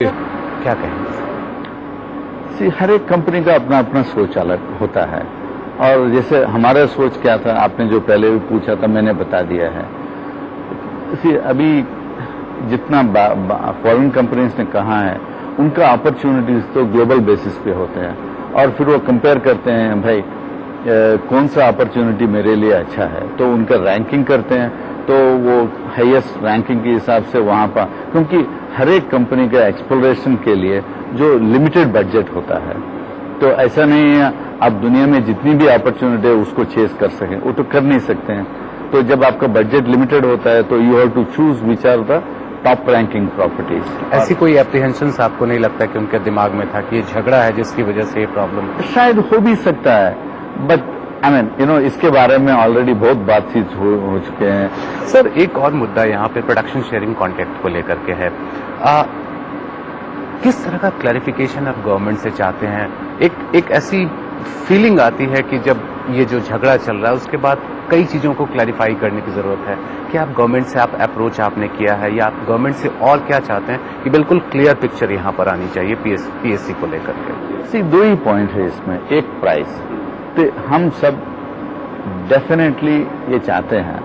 क्या कहेंगे? हर एक कंपनी का अपना अपना सोच अलग होता है। और जैसे हमारा सोच क्या था, आपने जो पहले भी पूछा था मैंने बता दिया है। अभी जितना फॉरेन कंपनीज ने कहा है, उनका अपॉर्चुनिटीज तो ग्लोबल बेसिस पे होते हैं और फिर वो कंपेयर करते हैं, भाई कौन सा अपॉर्चुनिटी मेरे लिए अच्छा है, तो उनका रैंकिंग करते हैं, तो वो हाईएस्ट रैंकिंग के हिसाब से वहां पर, क्योंकि हर एक कंपनी का एक्सप्लोरेशन के लिए जो लिमिटेड बजट होता है, तो ऐसा नहीं है आप दुनिया में जितनी भी अपॉर्चुनिटी है उसको चेस कर सकें, वो तो कर नहीं सकते हैं। तो जब आपका बजट लिमिटेड होता है तो you have to choose which are the top ranking properties. ऐसी कोई एप्रीहेंशंस आपको नहीं लगता कि उनके दिमाग में था कि ये झगड़ा है जिसकी वजह से ये प्रॉब्लम? शायद हो भी सकता है, बट आई मीन इसके बारे में ऑलरेडी बहुत बातचीत हो चुके हैं। सर, एक और मुद्दा यहाँ पे प्रोडक्शन शेयरिंग कॉन्ट्रैक्ट को लेकर के है। किस तरह का क्लैरिफिकेशन आप गवर्नमेंट से चाहते हैं? एक ऐसी फीलिंग आती है कि जब ये जो झगड़ा चल रहा है उसके बाद कई चीजों को क्लैरिफाई करने की जरूरत है कि आप गवर्नमेंट से आप अप्रोच आपने किया है, या आप गवर्नमेंट से और क्या चाहते हैं कि बिल्कुल क्लियर पिक्चर यहाँ पर आनी चाहिए पीएससी को लेकर के? दो ही पॉइंट है इसमें। एक प्राइस, तो हम सब डेफिनेटली ये चाहते हैं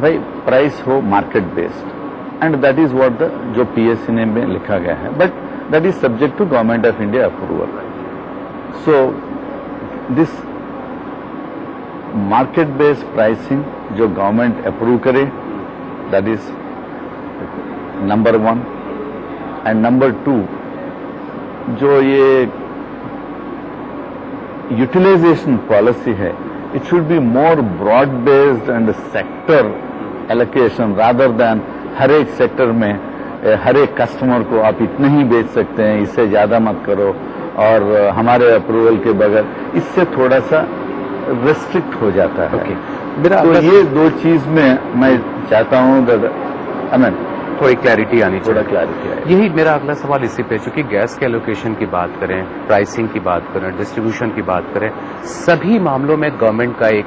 भाई प्राइस हो market based, and that is what the जो पीएससी ने में लिखा गया है, but that is subject to government of India approval. So this market based pricing जो गवर्नमेंट अप्रूव करे, that is number 1। And number 2, जो ये यूटिलाइजेशन पॉलिसी है, it should be more broad based and sector allocation rather than हर एक sector में हर एक customer को आप इतने ही बेच सकते हैं, इससे ज्यादा मत करो, और हमारे अप्रूवल के बगैर, इससे थोड़ा सा रेस्ट्रिक्ट हो जाता है। तो ये दो चीज में मैं चाहता हूं थोड़ी क्लैरिटी आनी चाहिए। थोड़ा क्लैरिटी आए। यही मेरा अगला सवाल इसी पे, चूंकि गैस के एलोकेशन की बात करें, प्राइसिंग की बात करें, डिस्ट्रीब्यूशन की बात करें, सभी मामलों में गवर्नमेंट का एक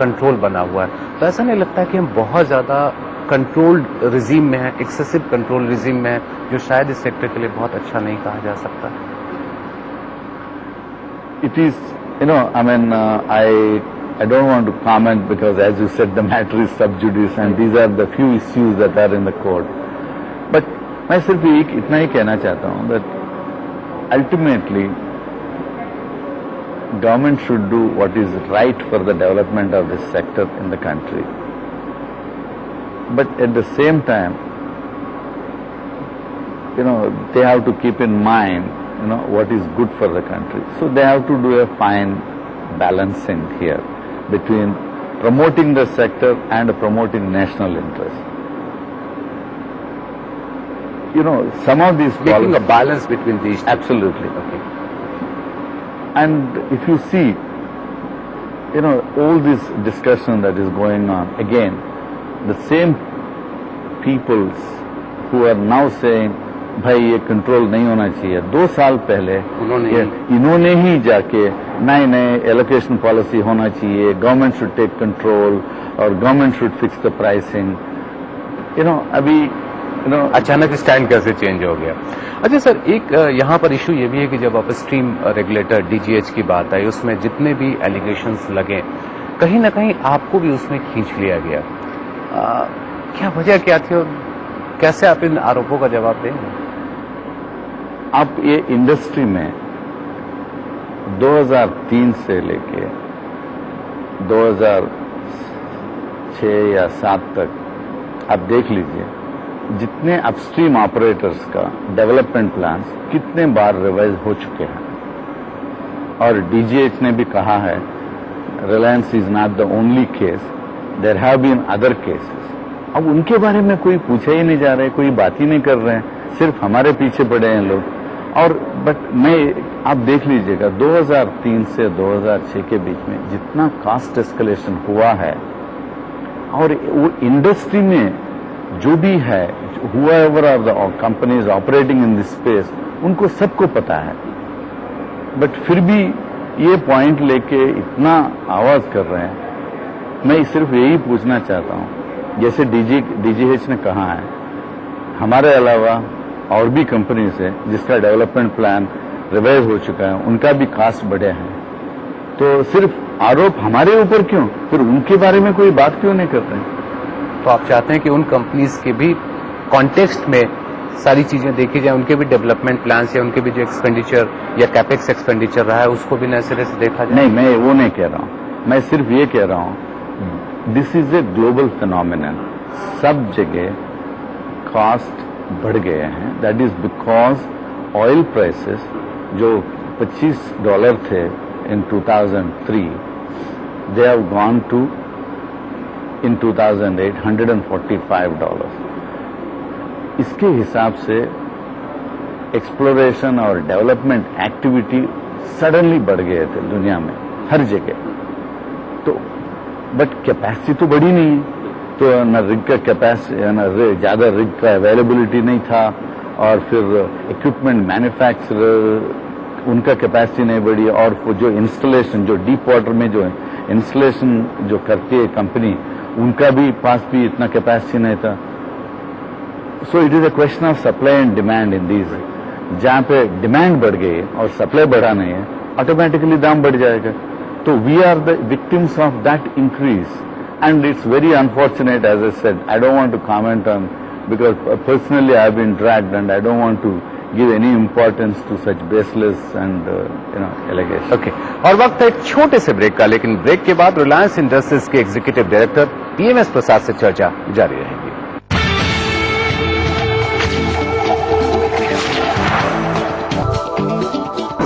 कंट्रोल बना हुआ है। तो ऐसा नहीं लगता कि हम बहुत ज्यादा कंट्रोल्ड रिजीम में है, एक्सेसिव कंट्रोल रिजीम में है, जो शायद इस सेक्टर के लिए बहुत अच्छा नहीं कहा जा सकता? It is, I don't want to comment because, as you said, the matter is sub judice and these are the few issues that are in the court. But मैं सिर्फ इतना ही कहना चाहता हूँ that ultimately government should do what is right for the development of this sector in the country. But at the same time, they have to keep in mind, what is good for the country. So they have to do a fine balancing here between promoting the sector and promoting national interest. Some of these Making a balance between these two. Absolutely. Okay. And if you see, all this discussion that is going on, again, the same peoples who are now saying, भाई ये control नहीं होना चाहिए, 2 साल पहले इन्होंने ही जाके नए एलोकेशन पॉलिसी होना चाहिए, गवर्नमेंट शुड टेक कंट्रोल और government should fix the pricing. अभी अचानक स्टैंड कैसे चेंज हो गया? अच्छा सर, एक यहाँ पर इशू ये भी है कि जब आप स्ट्रीम रेगुलेटर डीजीएच की बात आई, उसमें जितने भी एलिगेशंस लगे, कहीं ना कहीं आपको भी उसमें खींच लिया गया। क्या वजह क्या थी और कैसे आप इन आरोपों का जवाब देंगे? आप ये इंडस्ट्री में 2003 से लेके 2006 या 7 तक आप देख लीजिए, जितने अपस्ट्रीम ऑपरेटर्स का डेवलपमेंट प्लान्स कितने बार रिवाइज हो चुके हैं। और डीजीएच ने भी कहा है, Reliance is not the only case, there have been other cases. अब उनके बारे में कोई पूछा ही नहीं जा रहा है, कोई बात ही नहीं कर रहे हैं, सिर्फ हमारे पीछे पड़े हैं लोग। और बट आप देख लीजिएगा 2003 से 2006 के बीच में जितना कॉस्ट एस्केलेशन हुआ है, और वो इंडस्ट्री में जो भी है, whoever are the companies operating in this space, उनको सबको पता है, बट फिर भी ये पॉइंट लेके इतना आवाज कर रहे हैं। मैं सिर्फ यही पूछना चाहता हूं, जैसे डीजीएच ने कहा है, हमारे अलावा और भी कंपनीज है जिसका डेवलपमेंट प्लान रिवाइज हो चुका है, उनका भी कास्ट बढ़े हैं। तो सिर्फ आरोप हमारे ऊपर क्यों, फिर उनके बारे में कोई बात क्यों नहीं कर रहे हैं? तो आप चाहते हैं कि उन कंपनीज के भी कॉन्टेक्स्ट में सारी चीजें देखी जाए, उनके भी डेवलपमेंट प्लान्स या उनके भी जो एक्सपेंडिचर या कैपेक्स एक्सपेंडिचर रहा है उसको भी नए सिरे से देखा जाए? नहीं, मैं वो नहीं कह रहा हूं। मैं सिर्फ ये कह रहा हूं this is a global phenomenon. सब जगह कॉस्ट बढ़ गए हैं। That is because oil prices जो $25 थे इन 2003, दे हैव गॉन टू इन 2008 $145। इसके हिसाब से एक्सप्लोरेशन और डेवलपमेंट एक्टिविटी सडनली बढ़ गए थे दुनिया में हर जगह। तो बट कैपेसिटी तो बढ़ी नहीं है, तो न रिग का कैपेसिटी, न ज्यादा रिग का अवेलेबिलिटी नहीं था, और फिर इक्विपमेंट मैन्युफैक्चरर उनका कैपेसिटी नहीं बढ़ी, और जो इंस्टॉलेशन, जो डीप वाटर में जो इंस्टॉलेशन जो करती है कंपनी, उनका भी पास भी इतना कैपेसिटी नहीं था। So it is a question of supply and demand in these. जहां पे डिमांड बढ़ गई और सप्लाई बढ़ा नहीं है, ऑटोमेटिकली दाम बढ़ जाएगा। तो we are the victims of that increase, and it's very unfortunate, as I said. I don't want to comment on, because personally I have been dragged and I don't want to give any importance to such baseless and allegation. Okay, और वक्त है एक छोटे से break का, लेकिन break के बाद रिलायंस इंडस्ट्रीज के एग्जीक्यूटिव डायरेक्टर PMS प्रसाद से चर्चा जारी रहेगी।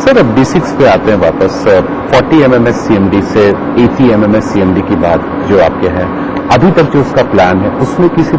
सर, अब B6 पे आते हैं वापस। 40 MMS CMD से 80 MMS CMD की बात जो आपके है, अभी तक जो उसका प्लान है उसमें किसी